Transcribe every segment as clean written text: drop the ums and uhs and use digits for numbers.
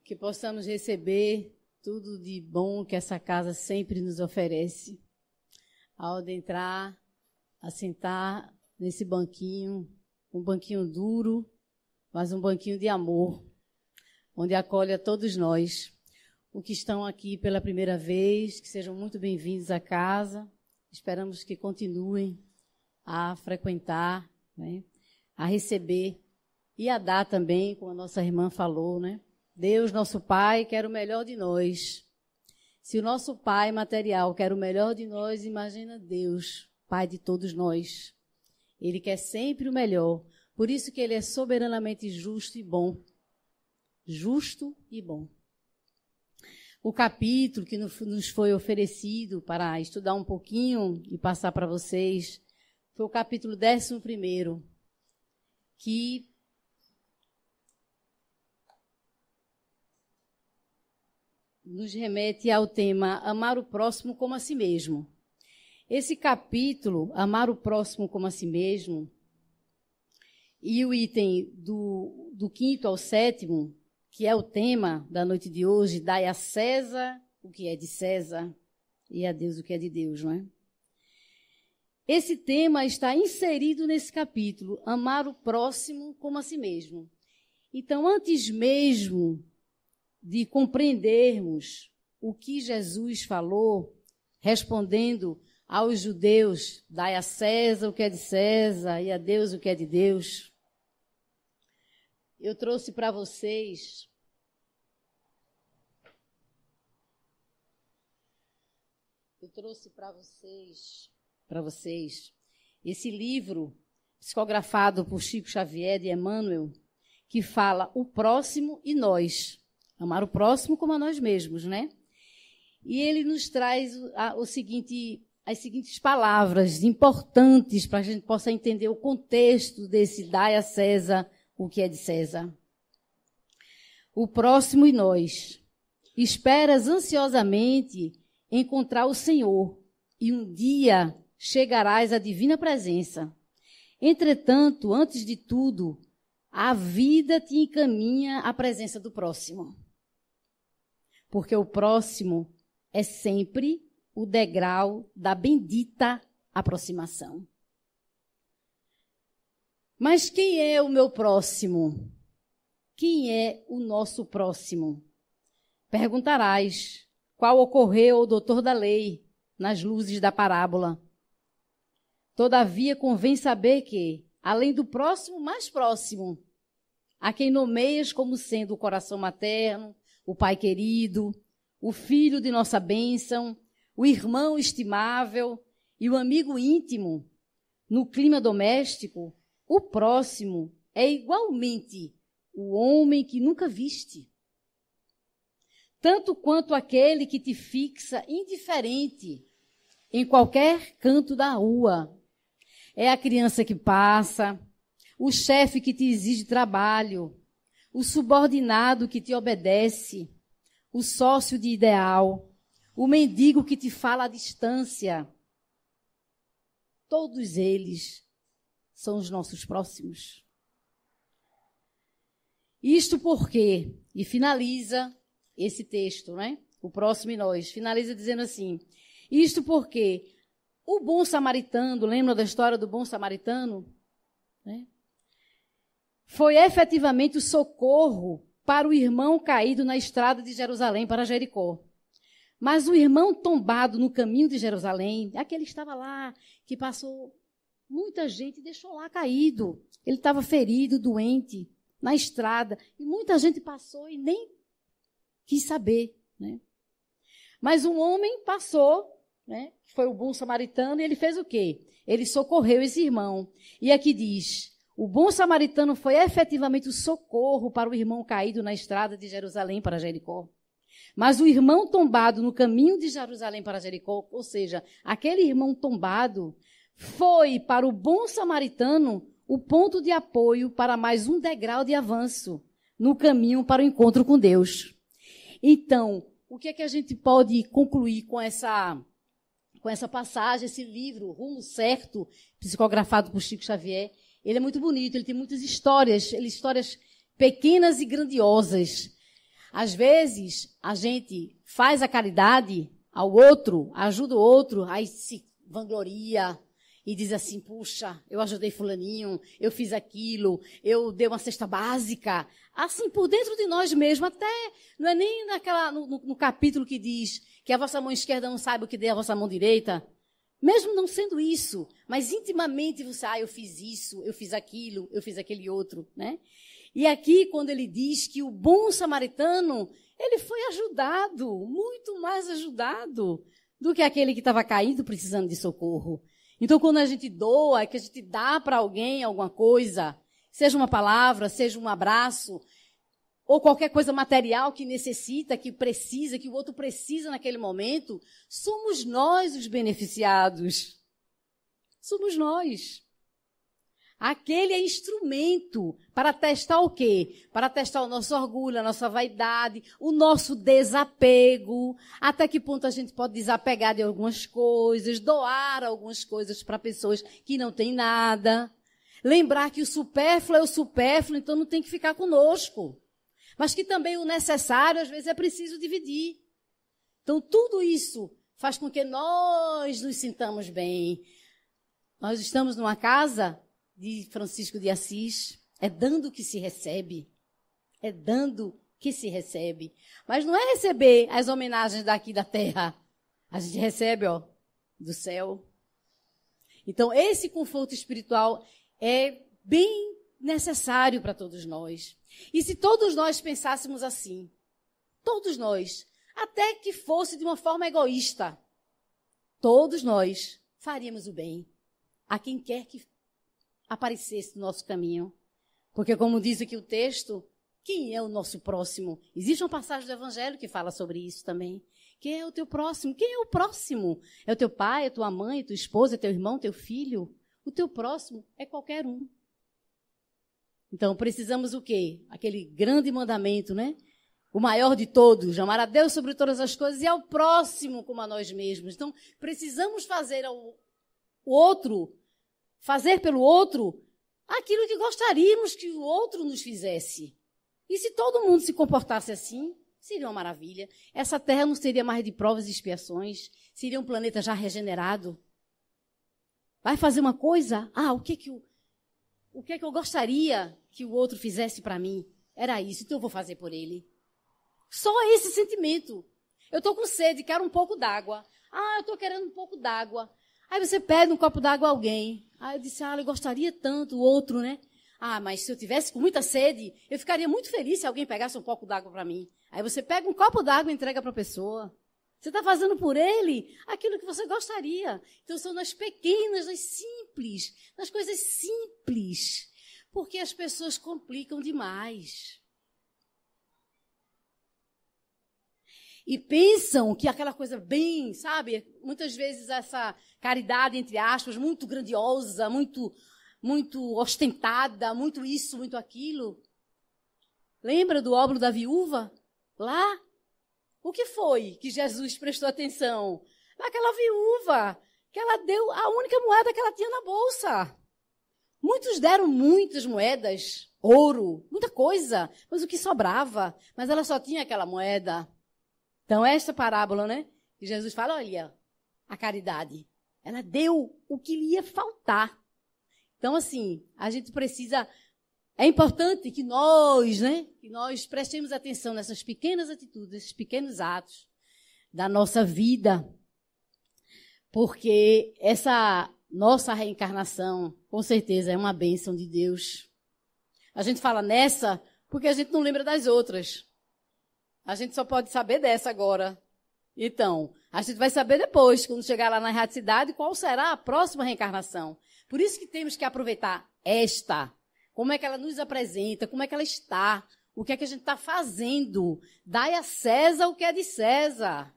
Que possamos receber tudo de bom que essa casa sempre nos oferece. Ao entrar, a sentar nesse banquinho, um banquinho duro, mas um banquinho de amor, onde acolhe a todos nós. Os que estão aqui pela primeira vez, que sejam muito bem-vindos à casa. Esperamos que continuem a frequentar, né, a receber e a dar também, como a nossa irmã falou, né? Deus, nosso Pai, quer o melhor de nós. Se o nosso Pai material quer o melhor de nós, imagina Deus, Pai de todos nós. Ele quer sempre o melhor. Por isso que Ele é soberanamente justo e bom. Justo e bom. O capítulo que nos foi oferecido para estudar um pouquinho e passar para vocês foi o capítulo 11, que nos remete ao tema amar o próximo como a si mesmo. Esse capítulo, amar o próximo como a si mesmo, e o item do 5º ao 7º, que é o tema da noite de hoje, dai a César o que é de César e a Deus o que é de Deus, não é? Esse tema está inserido nesse capítulo, amar o próximo como a si mesmo. Então, antes mesmo de compreendermos o que Jesus falou, respondendo aos judeus, dai a César o que é de César e a Deus o que é de Deus, eu trouxe para vocês esse livro psicografado por Chico Xavier de Emmanuel, que fala o próximo e nós. Amar o próximo como a nós mesmos, né? E ele nos traz as seguintes palavras importantes para a gente possa entender o contexto desse dai a César o que é de César. O próximo e nós. Esperas ansiosamente encontrar o Senhor e um dia chegarás à divina presença. Entretanto, antes de tudo, a vida te encaminha à presença do próximo. Porque o próximo é sempre o degrau da bendita aproximação. Mas quem é o meu próximo? Quem é o nosso próximo? Perguntarás, qual ocorreu ao doutor da lei nas luzes da parábola. Todavia, convém saber que, além do próximo mais próximo, a quem nomeias como sendo o coração materno, o pai querido, o filho de nossa bênção, o irmão estimável e o amigo íntimo, no clima doméstico, o próximo é igualmente o homem que nunca viste. Tanto quanto aquele que te fixa indiferente em qualquer canto da rua. É a criança que passa, o chefe que te exige trabalho, o subordinado que te obedece, o sócio de ideal, o mendigo que te fala à distância. Todos eles são os nossos próximos. Isto porque, e finaliza esse texto, né? O próximo e nós, finaliza dizendo assim, isto porque o bom samaritano, lembra da história do bom samaritano? Né? Foi efetivamente o socorro para o irmão caído na estrada de Jerusalém para Jericó. Mas o irmão tombado no caminho de Jerusalém, aquele estava lá, que passou muita gente e deixou lá caído. Ele estava ferido, doente, na estrada. E muita gente passou e nem quis saber. Né? Mas um homem passou, né, que foi o bom samaritano, e ele fez o quê? Ele socorreu esse irmão. E aqui diz, o bom samaritano foi efetivamente o socorro para o irmão caído na estrada de Jerusalém para Jericó. Mas o irmão tombado no caminho de Jerusalém para Jericó, ou seja, aquele irmão tombado, foi para o bom samaritano o ponto de apoio para mais um degrau de avanço no caminho para o encontro com Deus. Então, o que é que a gente pode concluir com essa passagem, esse livro, Rumo Certo, psicografado por Chico Xavier? Ele é muito bonito, ele tem muitas histórias, histórias pequenas e grandiosas. Às vezes, a gente faz a caridade ao outro, ajuda o outro, aí se vangloria e diz assim, puxa, eu ajudei fulaninho, eu fiz aquilo, eu dei uma cesta básica. Assim, por dentro de nós mesmos, até, não é nem no capítulo que diz que a vossa mão esquerda não sabe o que dê a vossa mão direita. Mesmo não sendo isso, mas intimamente você, eu fiz isso, eu fiz aquilo, eu fiz aquele outro, né? E aqui, quando ele diz que o bom samaritano, ele foi ajudado, muito mais ajudado do que aquele que estava caído precisando de socorro. Então, quando a gente doa, que a gente dá para alguém alguma coisa, seja uma palavra, seja um abraço, ou qualquer coisa material que necessita, que precisa, que o outro precisa naquele momento, somos nós os beneficiados. Somos nós. Aquele é instrumento para testar o quê? Para testar o nosso orgulho, a nossa vaidade, o nosso desapego, até que ponto a gente pode desapegar de algumas coisas, doar algumas coisas para pessoas que não têm nada. Lembrar que o supérfluo é o supérfluo, então não tem que ficar conosco. Mas que também o necessário, às vezes, é preciso dividir. Então, tudo isso faz com que nós nos sintamos bem. Nós estamos numa casa de Francisco de Assis, é dando que se recebe. É dando que se recebe. Mas não é receber as homenagens daqui da terra. A gente recebe, do céu. Então, esse conforto espiritual é bem necessário para todos nós. E se todos nós pensássemos assim, todos nós, até que fosse de uma forma egoísta, todos nós faríamos o bem a quem quer que aparecesse no nosso caminho. Porque, como diz aqui o texto, quem é o nosso próximo? Existe uma passagem do Evangelho que fala sobre isso também. Quem é o teu próximo? Quem é o próximo? É o teu pai, é tua mãe, é tua esposa, é teu irmão, teu filho? O teu próximo é qualquer um. Então, precisamos o quê? Aquele grande mandamento, né? O maior de todos, amar a Deus sobre todas as coisas e ao próximo como a nós mesmos. Então, precisamos fazer ao outro, fazer pelo outro aquilo que gostaríamos que o outro nos fizesse. E se todo mundo se comportasse assim, seria uma maravilha. Essa terra não seria mais de provas e expiações, seria um planeta já regenerado. Vai fazer uma coisa? O que é que eu gostaria que o outro fizesse para mim? Era isso, então eu vou fazer por ele. Só esse sentimento. Eu estou com sede, quero um pouco d'água. Eu estou querendo um pouco d'água. Aí você pede um copo d'água a alguém. Aí eu disse, eu gostaria tanto, o outro, né? Mas se eu tivesse com muita sede, eu ficaria muito feliz se alguém pegasse um copo d'água para mim. Aí você pega um copo d'água e entrega para a pessoa. Você está fazendo por ele aquilo que você gostaria. Então, são nas pequenas, nas simples, nas coisas simples. Porque as pessoas complicam demais. E pensam que aquela coisa bem, sabe? Muitas vezes essa caridade, entre aspas, muito grandiosa, muito ostentada, muito isso, muito aquilo. Lembra do óbolo da viúva? Lá? O que foi que Jesus prestou atenção? Aquela viúva, que ela deu a única moeda que ela tinha na bolsa. Muitos deram muitas moedas, ouro, muita coisa, mas o que sobrava? Mas ela só tinha aquela moeda. Então, esta parábola, né? Que Jesus fala, olha, a caridade, ela deu o que lhe ia faltar. Então, assim, a gente precisa... É importante que nós prestemos atenção nessas pequenas atitudes, esses pequenos atos da nossa vida, porque essa nossa reencarnação, com certeza, é uma bênção de Deus. A gente fala nessa porque a gente não lembra das outras. A gente só pode saber dessa agora. Então, a gente vai saber depois, quando chegar lá na erraticidade, qual será a próxima reencarnação. Por isso que temos que aproveitar esta. Como é que ela nos apresenta, como é que ela está, o que é que a gente está fazendo. Dai a César o que é de César.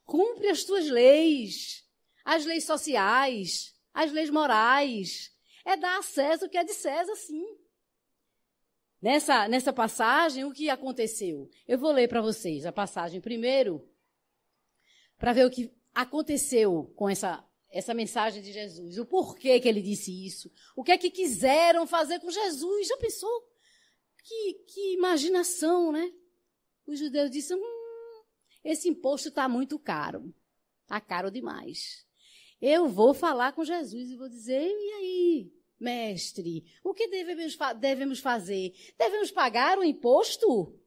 Cumpre as tuas leis, as leis sociais, as leis morais. É dar a César o que é de César, sim. Nessa passagem, o que aconteceu? Eu vou ler para vocês a passagem primeiro, para ver o que aconteceu com essa mensagem de Jesus, o porquê que ele disse isso, o que é que quiseram fazer com Jesus. Já pensou? Que imaginação, né? os judeus disseram, esse imposto está muito caro. Está caro demais. Eu vou falar com Jesus e vou dizer, e aí, mestre, o que devemos fazer? Devemos pagar o imposto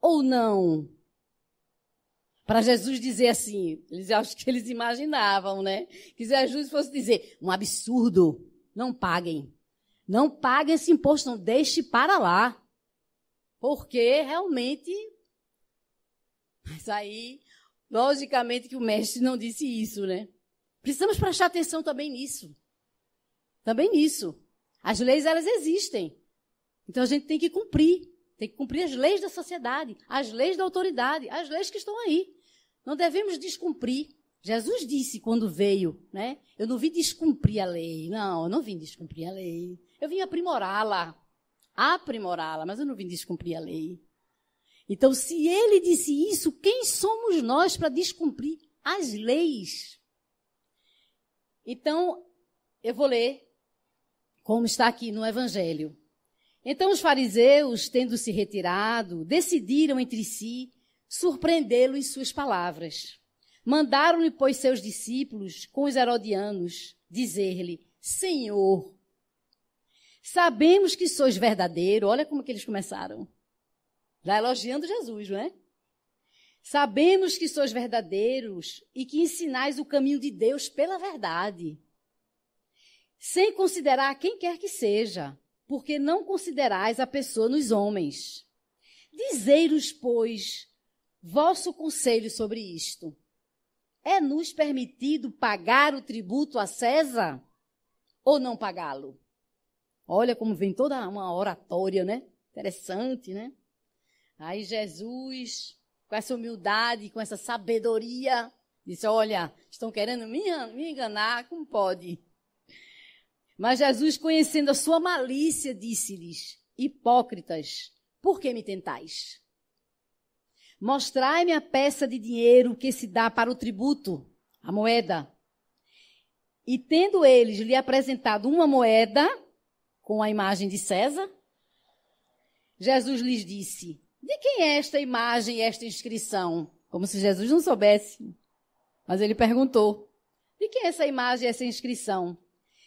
ou não? Para Jesus dizer assim, acho que eles imaginavam, né? Que Jesus fosse dizer, um absurdo, não paguem. Não paguem esse imposto, não deixe para lá. Porque realmente... Mas aí, logicamente que o mestre não disse isso, né? Precisamos prestar atenção também nisso. Também nisso. As leis, elas existem. Então a gente tem que cumprir. Tem que cumprir as leis da sociedade, as leis da autoridade, as leis que estão aí. Não devemos descumprir. Jesus disse quando veio, né? Eu não vim descumprir a lei. Não, eu não vim descumprir a lei. Eu vim aprimorá-la, mas eu não vim descumprir a lei. Então, se ele disse isso, quem somos nós para descumprir as leis? Então, eu vou ler como está aqui no Evangelho. Então, os fariseus, tendo se retirado, decidiram entre si surpreendê-lo em suas palavras. Mandaram-lhe, pois, seus discípulos, com os herodianos, dizer-lhe, Senhor, sabemos que sois verdadeiro. Olha como que eles começaram. Já elogiando Jesus, não é? Sabemos que sois verdadeiros e que ensinais o caminho de Deus pela verdade, sem considerar quem quer que seja, porque não considerais a pessoa nos homens. Dizei-nos, pois, vosso conselho sobre isto. É-nos permitido pagar o tributo a César ou não pagá-lo? Olha como vem toda uma oratória, né? Interessante, né? Aí Jesus, com essa humildade, com essa sabedoria, disse, olha, estão querendo me enganar, como pode? Mas Jesus, conhecendo a sua malícia, disse-lhes, hipócritas, por que me tentais? Mostrai-me a peça de dinheiro que se dá para o tributo, a moeda. E tendo eles lhe apresentado uma moeda com a imagem de César, Jesus lhes disse, de quem é esta imagem e esta inscrição? Como se Jesus não soubesse. Mas ele perguntou, de quem é essa imagem e essa inscrição?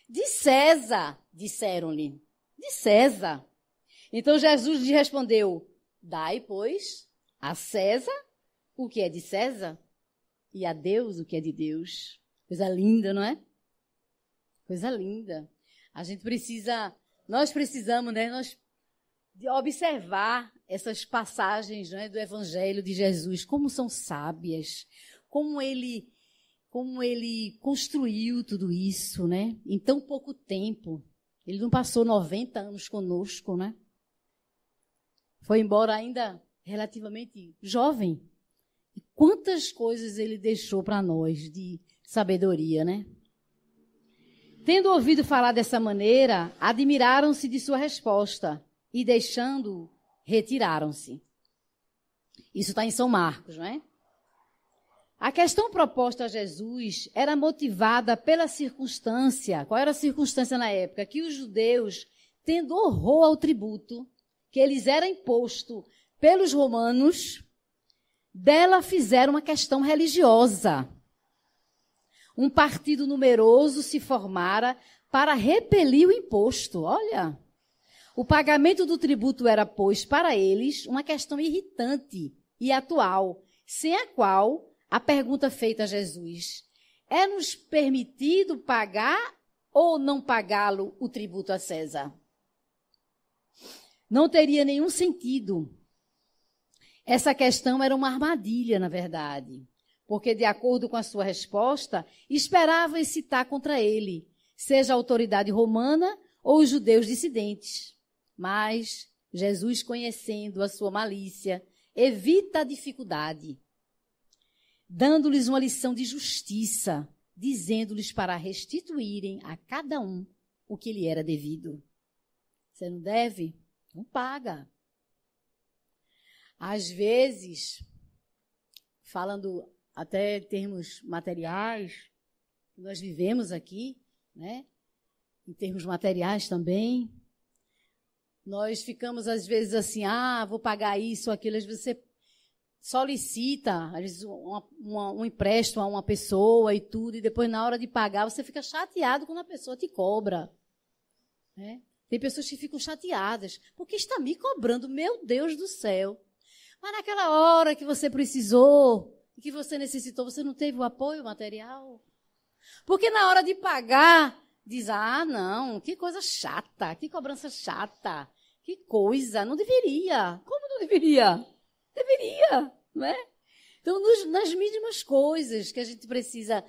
De César, disseram-lhe. De César. Então Jesus lhe respondeu, dai, pois, a César o que é de César e a Deus o que é de Deus. Coisa linda, não é? Coisa linda. Nós precisamos, né? De observar essas passagens, né, do Evangelho de Jesus, como são sábias, como ele construiu tudo isso, né? Em tão pouco tempo. Ele não passou 90 anos conosco, né? Foi embora ainda relativamente jovem. E quantas coisas ele deixou para nós de sabedoria, né? Tendo ouvido falar dessa maneira, admiraram-se de sua resposta e, deixando-o, retiraram-se. Isso está em São Marcos, não é? A questão proposta a Jesus era motivada pela circunstância. Qual era a circunstância na época? Que os judeus, tendo horror ao tributo, que eles eram imposto pelos romanos, dela fizeram uma questão religiosa. Um partido numeroso se formara para repelir o imposto. Olha, o pagamento do tributo era, pois, para eles, uma questão irritante e atual, sem a qual a pergunta feita a Jesus, é-nos permitido pagar ou não pagá-lo o tributo a César? Não teria nenhum sentido. Essa questão era uma armadilha, na verdade, porque, de acordo com a sua resposta, esperava incitar contra ele, seja a autoridade romana ou os judeus dissidentes. Mas Jesus, conhecendo a sua malícia, evita a dificuldade, dando-lhes uma lição de justiça, dizendo-lhes para restituírem a cada um o que lhe era devido. Você não deve? Não paga. Às vezes, falando até em termos materiais, nós vivemos aqui, né? Em termos materiais também, nós ficamos às vezes assim, vou pagar isso, aquilo, às vezes você solicita, às vezes, um empréstimo a uma pessoa e tudo, e depois, na hora de pagar, você fica chateado quando a pessoa te cobra. Né? Tem pessoas que ficam chateadas, porque está me cobrando, meu Deus do céu. Mas naquela hora que você precisou, que você necessitou, você não teve o apoio material? Porque na hora de pagar, diz, não, que coisa chata, que cobrança chata, que coisa, não deveria. Como não deveria? Deveria, não é? Então, nas mínimas coisas que a gente precisa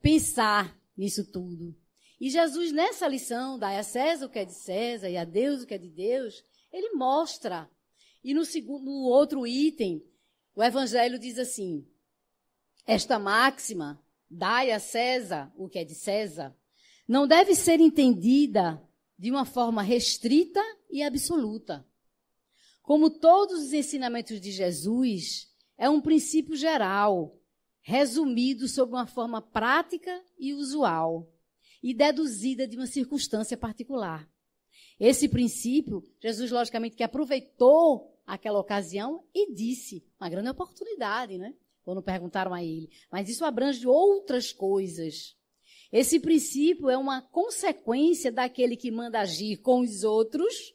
pensar nisso tudo. E Jesus, nessa lição, dai a César o que é de César e a Deus o que é de Deus, ele mostra. E no outro item, o Evangelho diz assim, esta máxima, dai a César o que é de César, não deve ser entendida de uma forma restrita e absoluta. Como todos os ensinamentos de Jesus, é um princípio geral, resumido sob uma forma prática e usual, e deduzida de uma circunstância particular. Esse princípio, Jesus, logicamente, que aproveitou aquela ocasião e disse, uma grande oportunidade, né? Quando perguntaram a ele. Mas isso abrange outras coisas. Esse princípio é uma consequência daquele que manda agir com os outros,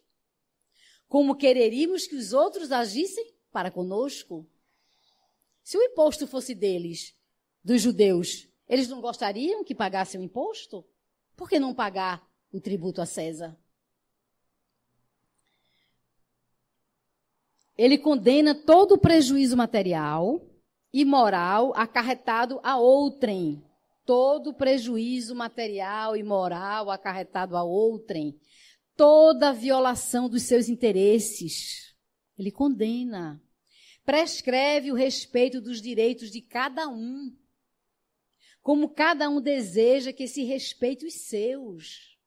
como quereríamos que os outros agissem para conosco. Se o imposto fosse deles, dos judeus, eles não gostariam que pagassem o imposto? Por que não pagar o tributo a César? Ele condena todo o prejuízo material e moral acarretado a outrem. Todo o prejuízo material e moral acarretado a outrem. Toda a violação dos seus interesses. Ele condena. Prescreve o respeito dos direitos de cada um. Como cada um deseja que se respeite os seus.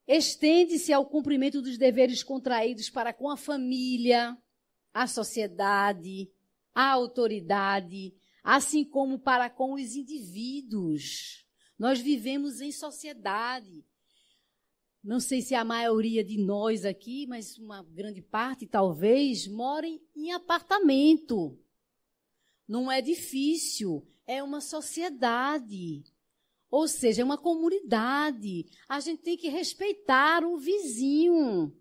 Estende-se ao cumprimento dos deveres contraídos para com a família, a sociedade, a autoridade, assim como para com os indivíduos. Nós vivemos em sociedade. Não sei se a maioria de nós aqui, mas uma grande parte talvez, morem em apartamento. Não é difícil, é uma sociedade. Ou seja, é uma comunidade. A gente tem que respeitar o vizinho.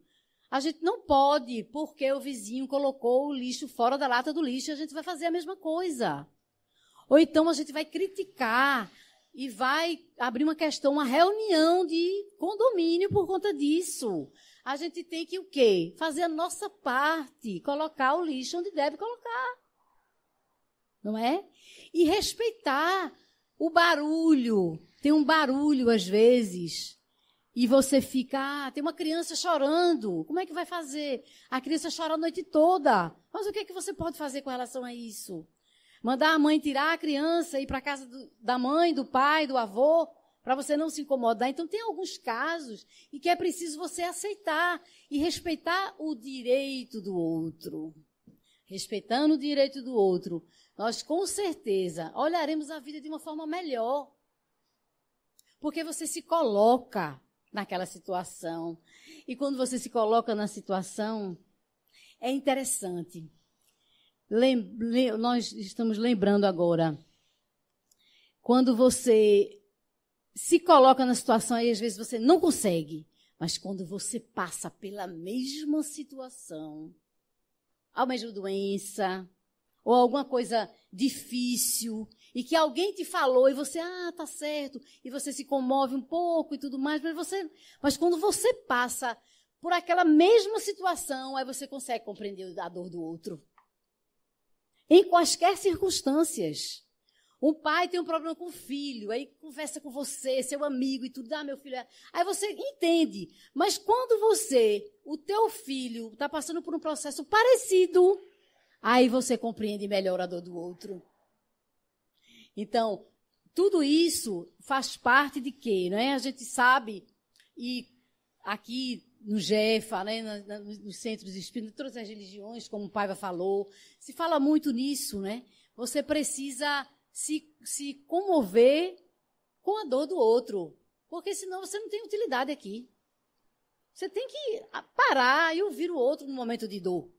A gente não pode, porque o vizinho colocou o lixo fora da lata do lixo, a gente vai fazer a mesma coisa. Ou então a gente vai criticar e vai abrir uma questão, uma reunião de condomínio por conta disso. A gente tem que o quê? Fazer a nossa parte, colocar o lixo onde deve colocar. Não é? E respeitar o barulho. Tem um barulho às vezes. E você fica, tem uma criança chorando. Como é que vai fazer? A criança chora a noite toda. Mas o que é que você pode fazer com relação a isso? Mandar a mãe tirar a criança e ir para a casa da mãe, do pai, do avô, para você não se incomodar. Então, tem alguns casos em que é preciso você aceitar e respeitar o direito do outro. Respeitando o direito do outro, nós com certeza olharemos a vida de uma forma melhor. Porque você se coloca naquela situação. E quando você se coloca na situação, é interessante. Nós estamos lembrando agora, quando você se coloca na situação e às vezes você não consegue, mas quando você passa pela mesma situação, a mesma doença, ou alguma coisa difícil, e que alguém te falou e você, tá certo, e você se comove um pouco e tudo mais, mas quando você passa por aquela mesma situação, aí você consegue compreender a dor do outro. Em quaisquer circunstâncias. Um pai tem um problema com o filho, aí conversa com você, seu amigo e tudo, meu filho. Aí você entende. Mas quando o teu filho, está passando por um processo parecido, aí você compreende melhor a dor do outro. Então, tudo isso faz parte de quê? Não é? A gente sabe, e aqui no Jefa, né, nos centros espíritas, todas as religiões, como o Paiva falou, se fala muito nisso, né? Você precisa se comover com a dor do outro, porque senão você não tem utilidade aqui. Você tem que parar e ouvir o outro no momento de dor.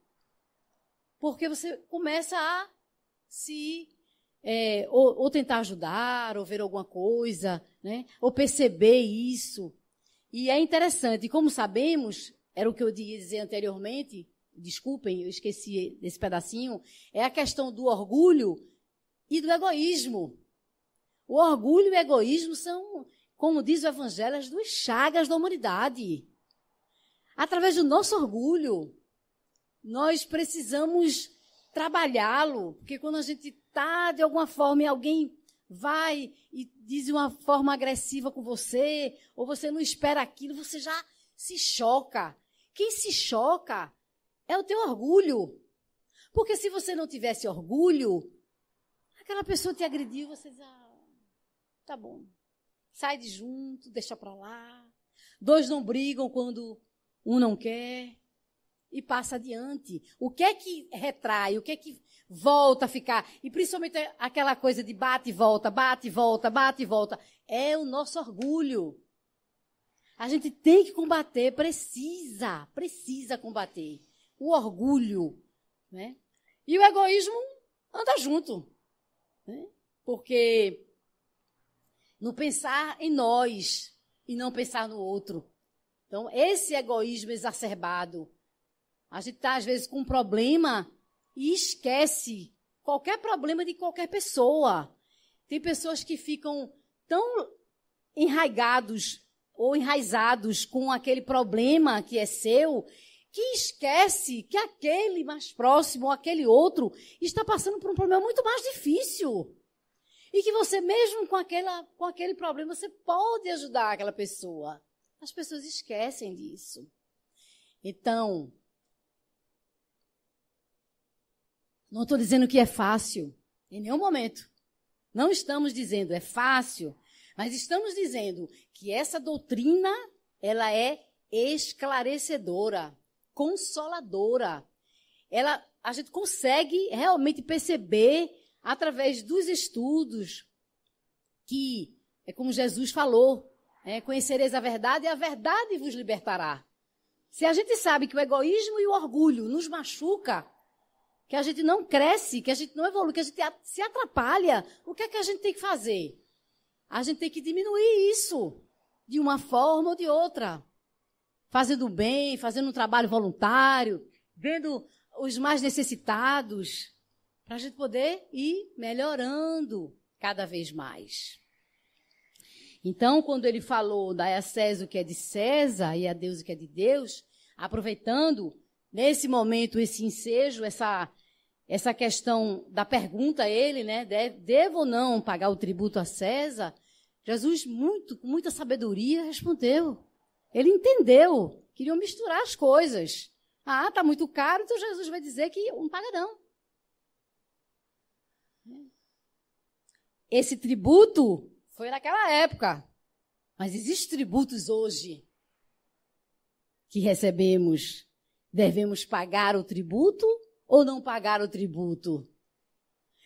Porque você começa a se... ou tentar ajudar, ou ver alguma coisa, né? Ou perceber isso. E é interessante, como sabemos, era o que eu ia dizer anteriormente, desculpem, eu esqueci desse pedacinho, é a questão do orgulho e do egoísmo. O orgulho e o egoísmo são, como diz o Evangelho, as duas chagas da humanidade. Através do nosso orgulho, nós precisamos trabalhá-lo, porque quando a gente está, de alguma forma, e alguém vai e diz de uma forma agressiva com você, ou você não espera aquilo, você já se choca. Quem se choca é o teu orgulho. Porque se você não tivesse orgulho, aquela pessoa te agrediu, você diz, tá bom, sai de junto, deixa pra lá. Dois não brigam quando um não quer e passa adiante. O que é que retrai, o que é que volta a ficar? E principalmente aquela coisa de bate e volta, bate e volta, bate e volta. É o nosso orgulho. A gente tem que combater, precisa combater o orgulho, né? E o egoísmo anda junto, né? Porque no pensar em nós e não pensar no outro. Então, esse egoísmo exacerbado, a gente está, às vezes, com um problema e esquece qualquer problema de qualquer pessoa. Tem pessoas que ficam tão enraizados ou enraizados com aquele problema que é seu, que esquece que aquele mais próximo ou aquele outro está passando por um problema muito mais difícil. E que você, mesmo com aquele problema, você pode ajudar aquela pessoa. As pessoas esquecem disso. Então, não estou dizendo que é fácil, em nenhum momento. Não estamos dizendo é fácil, mas estamos dizendo que essa doutrina, ela é esclarecedora, consoladora. A gente consegue realmente perceber, através dos estudos, que, é como Jesus falou, conhecereis a verdade e a verdade vos libertará. Se a gente sabe que o egoísmo e o orgulho nos machuca, que a gente não cresce, que a gente não evolui, que a gente se atrapalha, o que é que a gente tem que fazer? A gente tem que diminuir isso, de uma forma ou de outra. Fazendo bem, fazendo um trabalho voluntário, vendo os mais necessitados, para a gente poder ir melhorando cada vez mais. Então, quando ele falou, dai a César o que é de César e a Deus o que é de Deus, aproveitando nesse momento esse ensejo, essa questão da pergunta a ele, né, devo ou não pagar o tributo a César, Jesus, com muita sabedoria, respondeu. Ele entendeu, queriam misturar as coisas. Está muito caro, então Jesus vai dizer que não paga não. Esse tributo foi naquela época, mas existem tributos hoje que recebemos. Devemos pagar o tributo ou não pagar o tributo?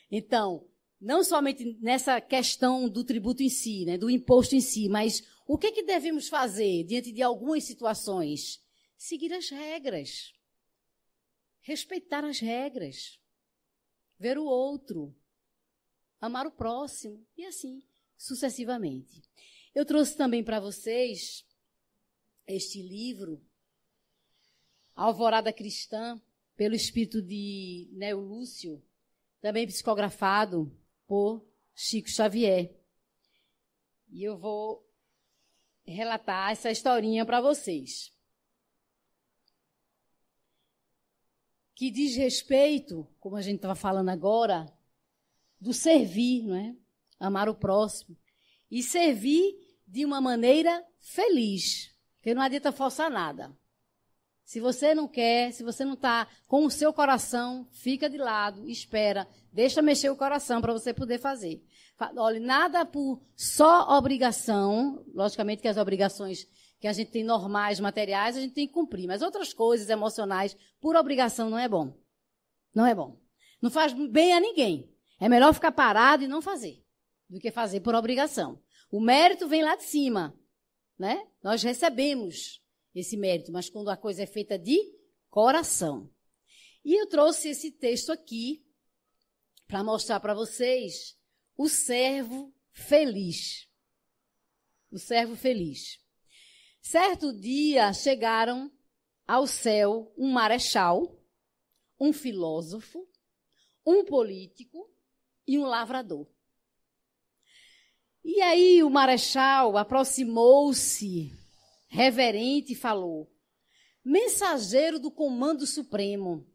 Então, não somente nessa questão do tributo em si, né, do imposto em si, mas o que devemos fazer diante de algumas situações? Seguir as regras, respeitar as regras, ver o outro, amar o próximo e assim sucessivamente. Eu trouxe também para vocês este livro, Alvorada Cristã, pelo espírito de Neo Lúcio, também psicografado por Chico Xavier. E eu vou relatar essa historinha para vocês. Que diz respeito, como a gente estava falando agora, do servir, não é? Amar o próximo. E servir de uma maneira feliz, porque não adianta forçar nada. Se você não quer, se você não está com o seu coração, fica de lado, espera, deixa mexer o coração para você poder fazer. Olha, nada por só obrigação, logicamente que as obrigações que a gente tem normais, materiais, a gente tem que cumprir, mas outras coisas emocionais, por obrigação, não é bom. Não é bom. Não faz bem a ninguém. É melhor ficar parado e não fazer, do que fazer por obrigação. O mérito vem lá de cima, né? Nós recebemos esse mérito, mas quando a coisa é feita de coração. E eu trouxe esse texto aqui para mostrar para vocês o servo feliz. O servo feliz. Certo dia chegaram ao céu um marechal, um filósofo, um político e um lavrador. E aí o marechal aproximou-se, reverente, e falou: mensageiro do comando supremo,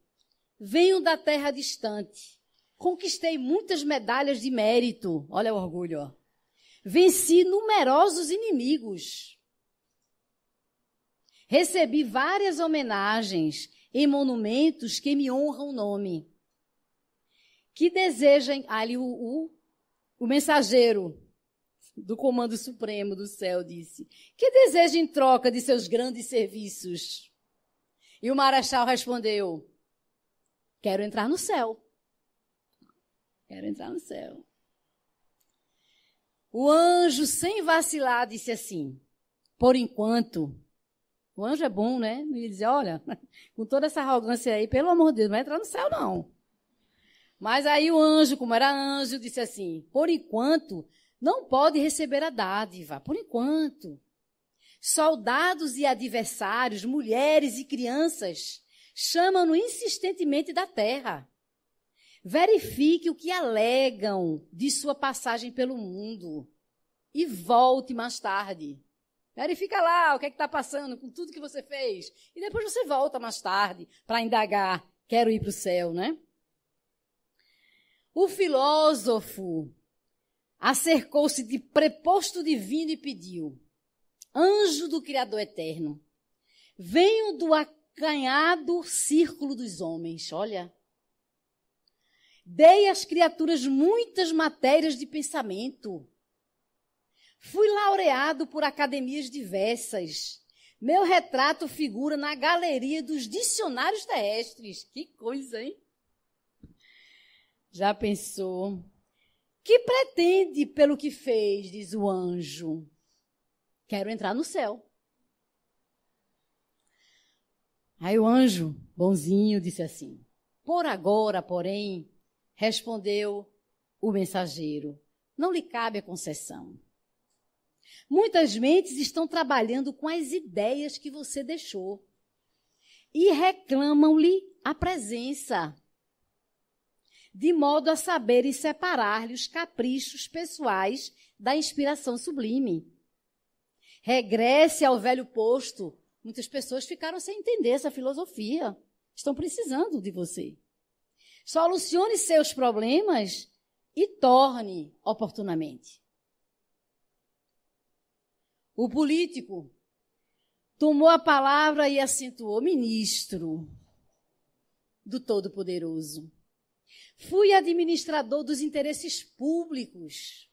venho da terra distante, conquistei muitas medalhas de mérito, olha o orgulho, ó. Venci numerosos inimigos, recebi várias homenagens em monumentos que me honram o nome. Que desejem, ali o mensageiro do comando supremo do céu disse: que deseja em troca de seus grandes serviços? E o marechal respondeu: quero entrar no céu. Quero entrar no céu. O anjo, sem vacilar, disse assim: por enquanto, o anjo é bom, né? Não ia dizer: olha, com toda essa arrogância aí, pelo amor de Deus, não vai entrar no céu, não. Mas aí o anjo, como era anjo, disse assim: por enquanto, não pode receber a dádiva, por enquanto. Soldados e adversários, mulheres e crianças, chamam-no insistentemente da terra. Verifique o que alegam de sua passagem pelo mundo e volte mais tarde. Verifica lá o que está passando com tudo que você fez. E depois você volta mais tarde para indagar: quero ir para o céu, né? O filósofo acercou-se de preposto divino e pediu: anjo do Criador eterno, venho do acanhado círculo dos homens, olha. Dei às criaturas muitas matérias de pensamento. Fui laureado por academias diversas. Meu retrato figura na galeria dos dicionários terrestres. Que coisa, hein? Já pensou? Que pretende pelo que fez, diz o anjo. Quero entrar no céu. Aí o anjo, bonzinho, disse assim: por agora, porém, respondeu o mensageiro, não lhe cabe a concessão. Muitas mentes estão trabalhando com as ideias que você deixou e reclamam-lhe a presença, de modo a saberem separar-lhe os caprichos pessoais da inspiração sublime. Regresse ao velho posto. Muitas pessoas ficaram sem entender essa filosofia. Estão precisando de você. Solucione seus problemas e torne oportunamente. O político tomou a palavra e acentuou: ministro do Todo-Poderoso. Fui administrador dos interesses públicos.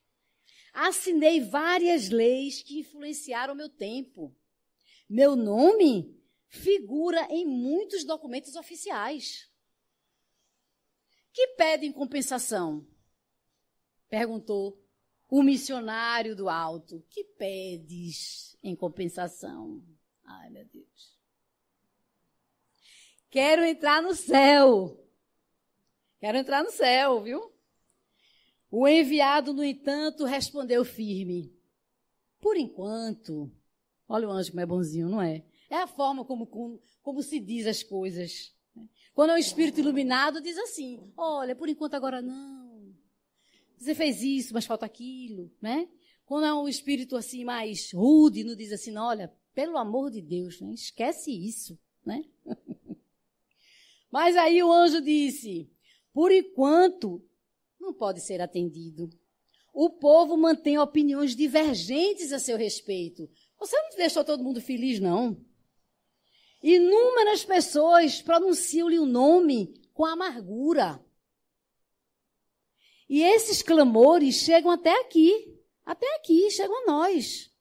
Assinei várias leis que influenciaram meu tempo. Meu nome figura em muitos documentos oficiais. Que pedem compensação? Perguntou o missionário do alto. Que pedes em compensação? Ai, meu Deus. Quero entrar no céu. Quero entrar no céu, viu? O enviado, no entanto, respondeu firme: por enquanto. Olha o anjo como é bonzinho, não é? É a forma como se diz as coisas. Quando é um espírito iluminado, diz assim: olha, por enquanto agora não. Você fez isso, mas falta aquilo, né? Quando é um espírito assim mais rude, não diz assim: não, olha, pelo amor de Deus, né? Esquece isso, né? Mas aí o anjo disse: por enquanto, não pode ser atendido. O povo mantém opiniões divergentes a seu respeito. Você não deixou todo mundo feliz, não. Inúmeras pessoas pronunciam-lhe o nome com amargura. E esses clamores chegam até aqui, chegam a nós.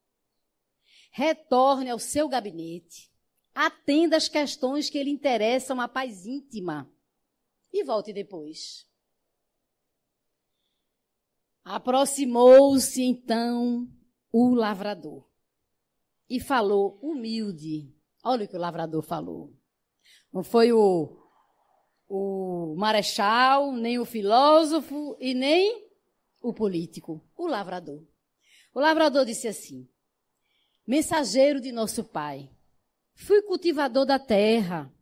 Retorne ao seu gabinete, atenda às questões que lhe interessam a paz íntima e volte depois. Aproximou-se então o lavrador e falou humilde. Olha o que o lavrador falou. Não foi o o marechal, nem o filósofo e nem o político, o lavrador. O lavrador disse assim: mensageiro de nosso pai, fui cultivador da terra,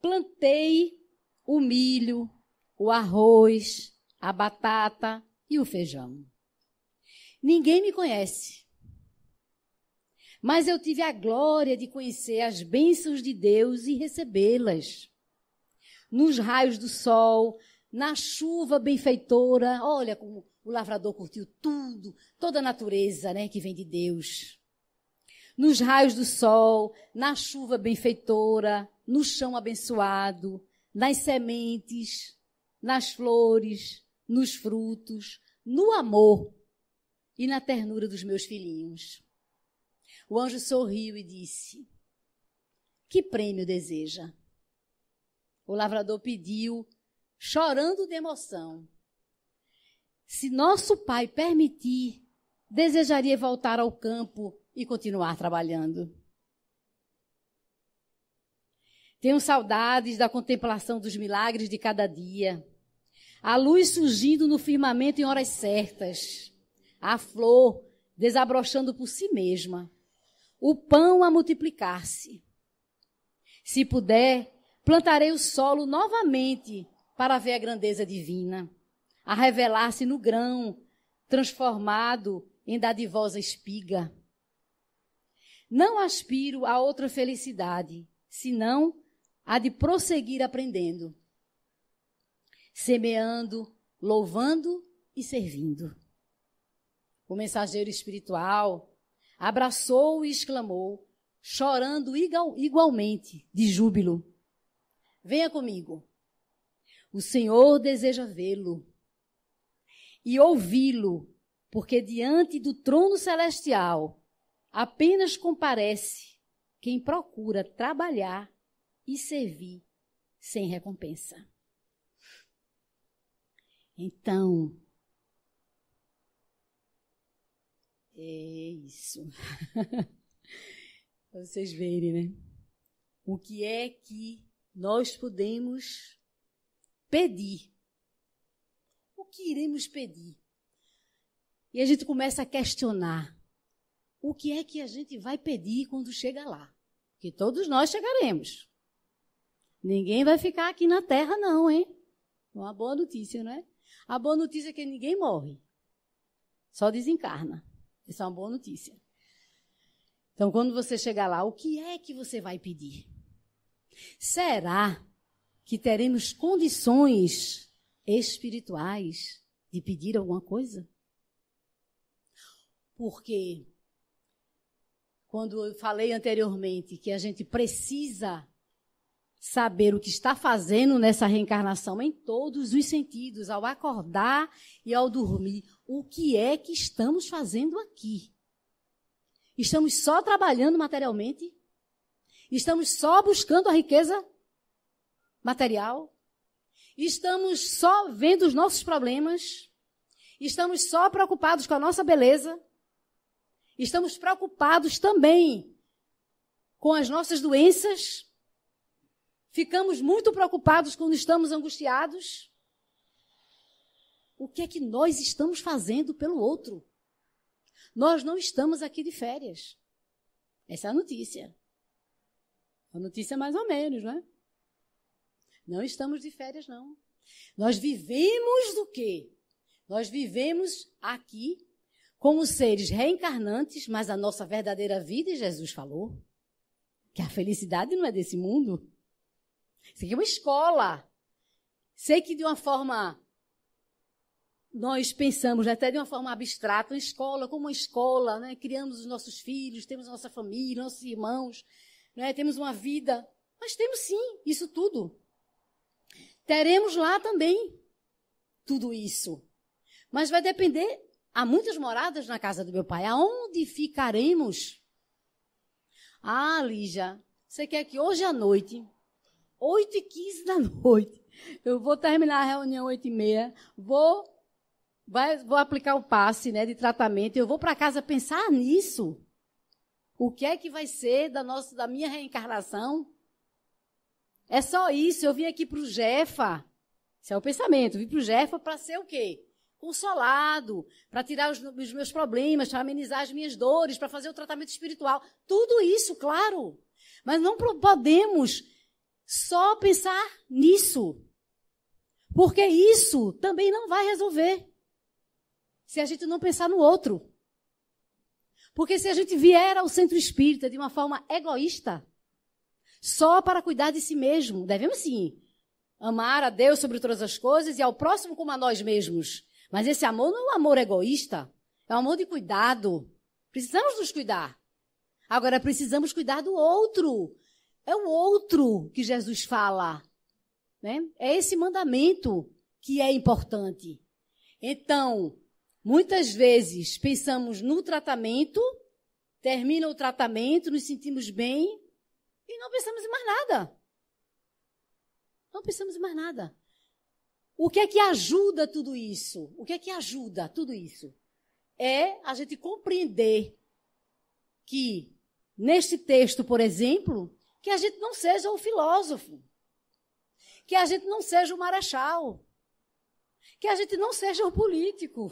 plantei o milho, o arroz, a batata e o feijão. Ninguém me conhece, mas eu tive a glória de conhecer as bênçãos de Deus e recebê-las. Nos raios do sol, na chuva benfeitora, olha como o lavrador curtiu tudo, toda a natureza, né, que vem de Deus. Nos raios do sol, na chuva benfeitora, no chão abençoado, nas sementes, nas flores, nos frutos, no amor e na ternura dos meus filhinhos. O anjo sorriu e disse: que prêmio deseja? O lavrador pediu, chorando de emoção: se nosso pai permitir, desejaria voltar ao campo e continuar trabalhando. Tenho saudades da contemplação dos milagres de cada dia, a luz surgindo no firmamento em horas certas, a flor desabrochando por si mesma, o pão a multiplicar-se. Se puder, plantarei o solo novamente para ver a grandeza divina, a revelar-se no grão, transformado em dadivosa espiga. Não aspiro a outra felicidade, senão a de prosseguir aprendendo, semeando, louvando e servindo. O mensageiro espiritual abraçou e exclamou, chorando igualmente de júbilo: venha comigo. O Senhor deseja vê-lo e ouvi-lo, porque diante do trono celestial apenas comparece quem procura trabalhar e servir sem recompensa. Então, é isso. Para vocês verem, né? O que é que nós podemos pedir? O que iremos pedir? E a gente começa a questionar. O que é que a gente vai pedir quando chega lá? Porque todos nós chegaremos. Ninguém vai ficar aqui na terra, não, hein? Uma boa notícia, não é? A boa notícia é que ninguém morre. Só desencarna. Isso é uma boa notícia. Então, quando você chegar lá, o que é que você vai pedir? Será que teremos condições espirituais de pedir alguma coisa? Porque, quando eu falei anteriormente que a gente precisa saber o que está fazendo nessa reencarnação em todos os sentidos, ao acordar e ao dormir, o que é que estamos fazendo aqui? Estamos só trabalhando materialmente? Estamos só buscando a riqueza material? Estamos só vendo os nossos problemas? Estamos só preocupados com a nossa beleza? Estamos preocupados também com as nossas doenças? Ficamos muito preocupados quando estamos angustiados? O que é que nós estamos fazendo pelo outro? Nós não estamos aqui de férias. Essa é a notícia. A notícia mais ou menos, não é? Não estamos de férias, não. Nós vivemos do quê? Nós vivemos aqui como seres reencarnantes, mas a nossa verdadeira vida, e Jesus falou, que a felicidade não é desse mundo. Isso aqui é uma escola. Sei que de uma forma, nós pensamos até de uma forma abstrata, uma escola como uma escola, né? Criamos os nossos filhos, temos a nossa família, nossos irmãos, né? Temos uma vida, mas temos sim, isso tudo. Teremos lá também tudo isso. Mas vai depender, há muitas moradas na casa do meu pai, aonde ficaremos? Ah, Lígia, você quer que hoje à noite, 8h15 da noite, eu vou terminar a reunião 8h30, vou aplicar o passe, né, de tratamento, eu vou para casa pensar nisso. O que é que vai ser da minha reencarnação? É só isso. Eu vim aqui para o Jefa. Esse é o pensamento. Eu vim para o Jefa para ser o quê? Consolado, para tirar os meus problemas, para amenizar as minhas dores, para fazer o tratamento espiritual. Tudo isso, claro. Mas não podemos só pensar nisso. Porque isso também não vai resolver se a gente não pensar no outro. Porque se a gente vier ao centro espírita de uma forma egoísta, só para cuidar de si mesmo, devemos sim amar a Deus sobre todas as coisas e ao próximo como a nós mesmos. Mas esse amor não é um amor egoísta, é um amor de cuidado. Precisamos nos cuidar. Agora precisamos cuidar do outro. É o outro que Jesus fala, né? É esse mandamento que é importante. Então, muitas vezes pensamos no tratamento, termina o tratamento, nos sentimos bem e não pensamos em mais nada. Não pensamos em mais nada. O que é que ajuda tudo isso? O que é que ajuda tudo isso? É a gente compreender que, neste texto, por exemplo, que a gente não seja o filósofo, que a gente não seja o marechal, que a gente não seja o político.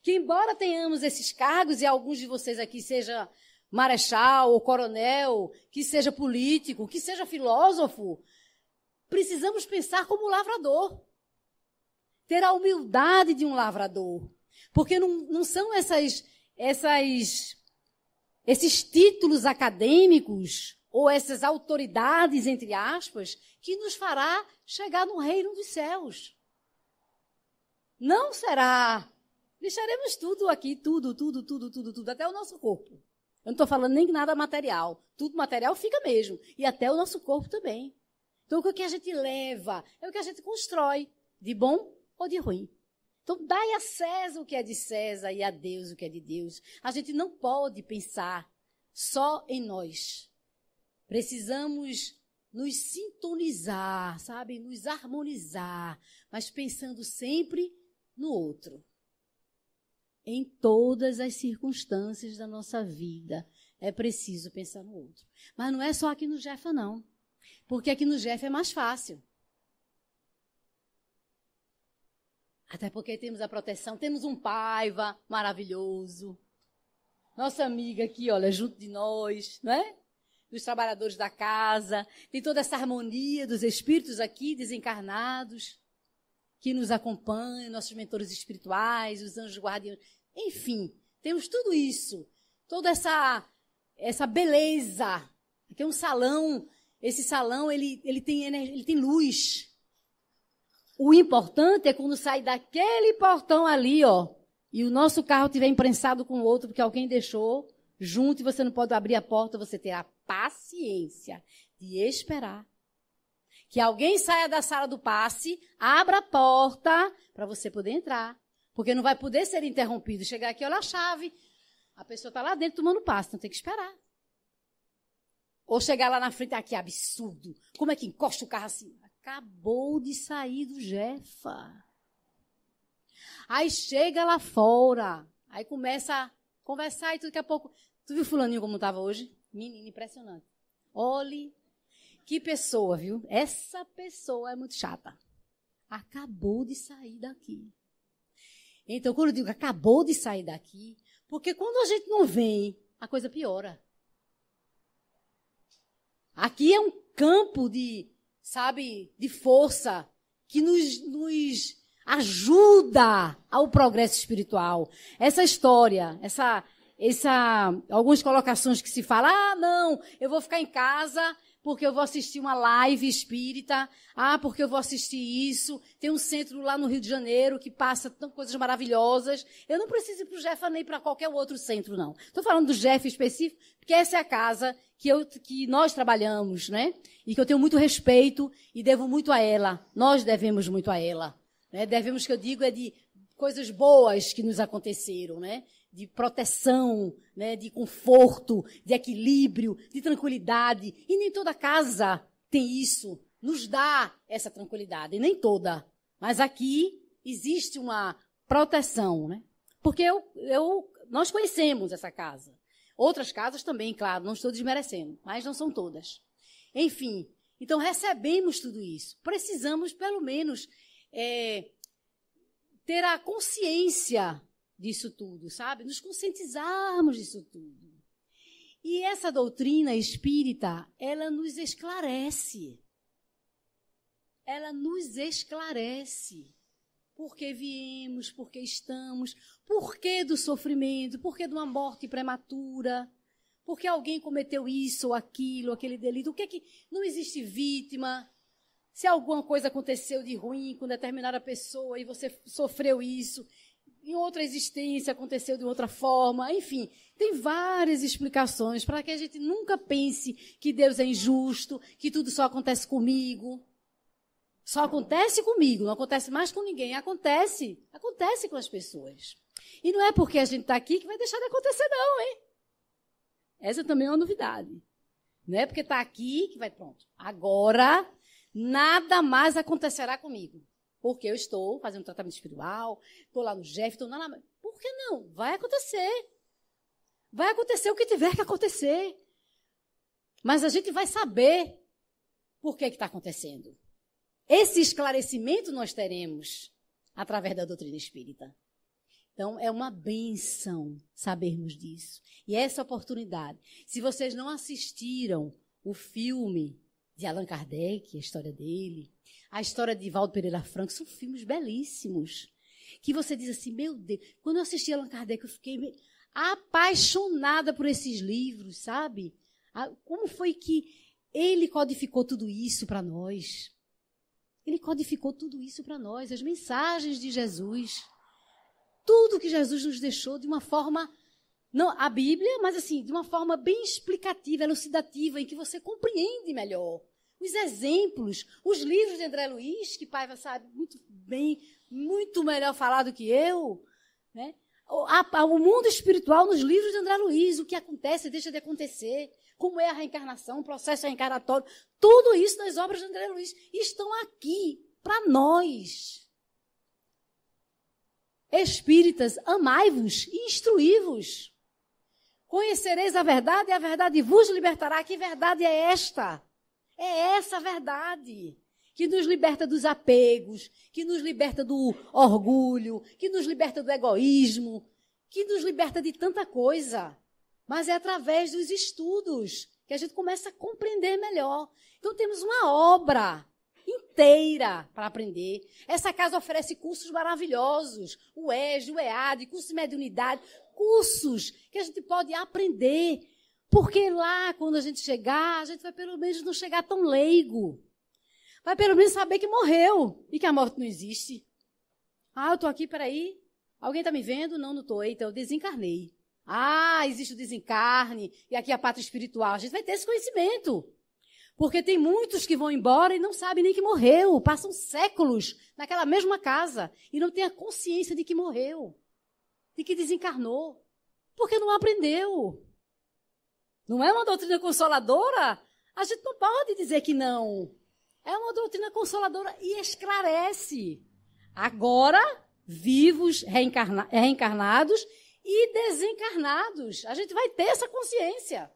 Que embora tenhamos esses cargos, e alguns de vocês aqui seja marechal ou coronel, que seja político, que seja filósofo, precisamos pensar como lavrador. Ter a humildade de um lavrador. Porque não são esses títulos acadêmicos ou essas autoridades, entre aspas, que nos fará chegar no reino dos céus. Não será. Deixaremos tudo aqui, tudo, até o nosso corpo. Eu não estou falando nem nada material. Tudo material fica mesmo. E até o nosso corpo também. Então, o que a gente leva é o que a gente constrói, de bom ou de ruim. Então, dai a César o que é de César e a Deus o que é de Deus. A gente não pode pensar só em nós. Precisamos nos sintonizar, sabe? Nos harmonizar, mas pensando sempre no outro. Em todas as circunstâncias da nossa vida, é preciso pensar no outro. Mas não é só aqui no Jefa, não. Porque aqui no Jeff é mais fácil. Até porque temos a proteção, temos um Paiva maravilhoso. Nossa amiga aqui, olha, junto de nós, não é? Dos trabalhadores da casa. Tem toda essa harmonia dos espíritos aqui desencarnados, que nos acompanham, nossos mentores espirituais, os anjos guardiões. Enfim, temos tudo isso. Toda essa beleza. Aqui é um salão. Esse salão, ele tem luz. O importante é quando sai daquele portão ali, ó, e o nosso carro estiver imprensado com o outro, porque alguém deixou junto e você não pode abrir a porta, você ter a paciência de esperar. Que alguém saia da sala do passe, abra a porta para você poder entrar. Porque não vai poder ser interrompido. Chegar aqui, olha a chave. A pessoa está lá dentro tomando passe, então tem que esperar. Ou chegar lá na frente, que absurdo. Como é que encosta o carro assim? Acabou de sair do Jefa. Aí chega lá fora. Aí começa a conversar e tudo, daqui a pouco... Tu viu fulaninho como estava hoje? Menino, impressionante. Olhe, que pessoa, viu? Essa pessoa é muito chata. Acabou de sair daqui. Então, quando eu digo acabou de sair daqui, porque quando a gente não vem, a coisa piora. Aqui é um campo de força que nos ajuda ao progresso espiritual. Essa história, algumas colocações que se fala, não, eu vou ficar em casa porque eu vou assistir uma live espírita, porque eu vou assistir isso, tem um centro lá no Rio de Janeiro que passa coisas maravilhosas. Eu não preciso ir para o Jefa nem para qualquer outro centro, não. Estou falando do Jefa específico, porque essa é a casa que nós trabalhamos, né? E que eu tenho muito respeito e devo muito a ela. Nós devemos muito a ela. Né? Devemos, que eu digo, de coisas boas que nos aconteceram, né? De proteção, né? De conforto, de equilíbrio, de tranquilidade. E nem toda casa tem isso, nos dá essa tranquilidade, nem toda. Mas aqui existe uma proteção, né? Porque nós conhecemos essa casa. Outras casas também, claro, não estou desmerecendo, mas não são todas. Enfim, Então, recebemos tudo isso. Precisamos, pelo menos, ter a consciência disso tudo, sabe? Nos conscientizarmos disso tudo. E essa doutrina espírita, ela nos esclarece. Ela nos esclarece. Por que viemos, por que estamos, por que do sofrimento, por que de uma morte prematura, por que alguém cometeu isso ou aquilo, aquele delito, o que é que não existe vítima, se alguma coisa aconteceu de ruim com determinada pessoa e você sofreu isso, em outra existência aconteceu de outra forma, enfim, tem várias explicações para que a gente nunca pense que Deus é injusto, que tudo só acontece comigo. Só acontece comigo, não acontece mais com ninguém. Acontece com as pessoas. E não é porque a gente está aqui que vai deixar de acontecer, não, hein? Essa também é uma novidade. Não é porque está aqui que vai, pronto. Agora, nada mais acontecerá comigo. Porque eu estou fazendo tratamento espiritual, estou lá no Jeff, estou lá. Por que não? Vai acontecer. Vai acontecer o que tiver que acontecer. Mas a gente vai saber por que está acontecendo. Esse esclarecimento nós teremos através da doutrina espírita. Então, é uma bênção sabermos disso. E essa oportunidade. Se vocês não assistiram o filme de Allan Kardec, a história dele, a história de Valdo Pereira Franco, são filmes belíssimos. Que você diz assim, meu Deus, quando eu assisti Allan Kardec, eu fiquei apaixonada por esses livros, sabe? Como foi que ele codificou tudo isso para nós? Ele codificou tudo isso para nós, as mensagens de Jesus. Tudo que Jesus nos deixou de uma forma, não a Bíblia, mas assim, de uma forma bem explicativa, elucidativa, em que você compreende melhor. Os exemplos, os livros de André Luiz, que Paiva sabe muito bem, muito melhor falar do que eu, né? O mundo espiritual nos livros de André Luiz, o que acontece, deixa de acontecer, como é a reencarnação, o processo reencarnatório, tudo isso nas obras de André Luiz estão aqui para nós. Espíritas, amai-vos e instruí-vos. Conhecereis a verdade e a verdade vos libertará. Que verdade é esta? É essa verdade que nos liberta dos apegos, que nos liberta do orgulho, que nos liberta do egoísmo, que nos liberta de tanta coisa. Mas é através dos estudos que a gente começa a compreender melhor. Então temos uma obra inteira para aprender. Essa casa oferece cursos maravilhosos, o EJA, o EAD, curso de mediunidade, cursos que a gente pode aprender. Porque lá, quando a gente chegar, a gente vai pelo menos não chegar tão leigo. Vai pelo menos saber que morreu e que a morte não existe. Ah, eu estou aqui, peraí. Alguém está me vendo? Não, não estou. Eita, eu desencarnei. Ah, existe o desencarne e aqui a pátria espiritual. A gente vai ter esse conhecimento. Porque tem muitos que vão embora e não sabem nem que morreu. Passam séculos naquela mesma casa e não têm a consciência de que morreu, de que desencarnou. Porque não aprendeu. Não é uma doutrina consoladora? A gente não pode dizer que não. É uma doutrina consoladora e esclarece. Agora, vivos, reencarnados e desencarnados. A gente vai ter essa consciência.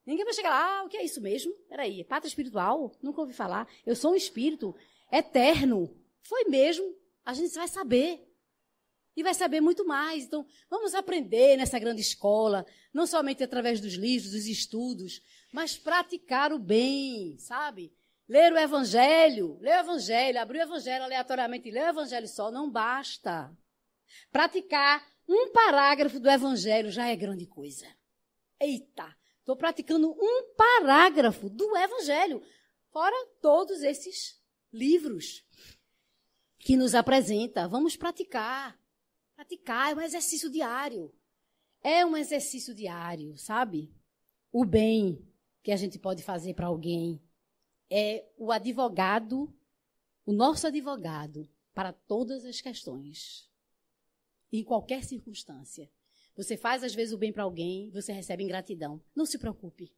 Ninguém vai chegar lá, o que é isso mesmo? Peraí, pátria espiritual? Nunca ouvi falar. Eu sou um espírito eterno. Foi mesmo. A gente vai saber. E vai saber muito mais. Então, vamos aprender nessa grande escola, não somente através dos livros, dos estudos, mas praticar o bem, sabe? Ler o Evangelho, abrir o Evangelho aleatoriamente e ler o Evangelho só não basta. Praticar um parágrafo do Evangelho já é grande coisa. Eita, estou praticando um parágrafo do Evangelho, fora todos esses livros que nos apresenta. Vamos praticar. Praticar é um exercício diário. É um exercício diário, sabe? O bem que a gente pode fazer para alguém é o advogado, o nosso advogado para todas as questões. Em qualquer circunstância. Você faz, às vezes, o bem para alguém, você recebe ingratidão. Não se preocupe.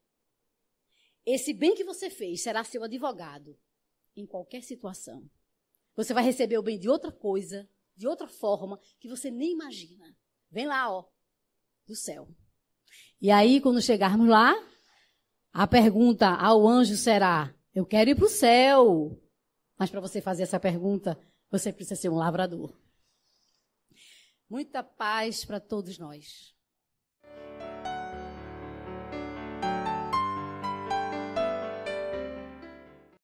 Esse bem que você fez será seu advogado em qualquer situação. Você vai receber o bem de outra coisa, de outra forma, que você nem imagina. Vem lá, ó, do céu. E aí, quando chegarmos lá, a pergunta ao anjo será: Eu quero ir para o céu. Mas para você fazer essa pergunta, você precisa ser um lavrador. Muita paz para todos nós.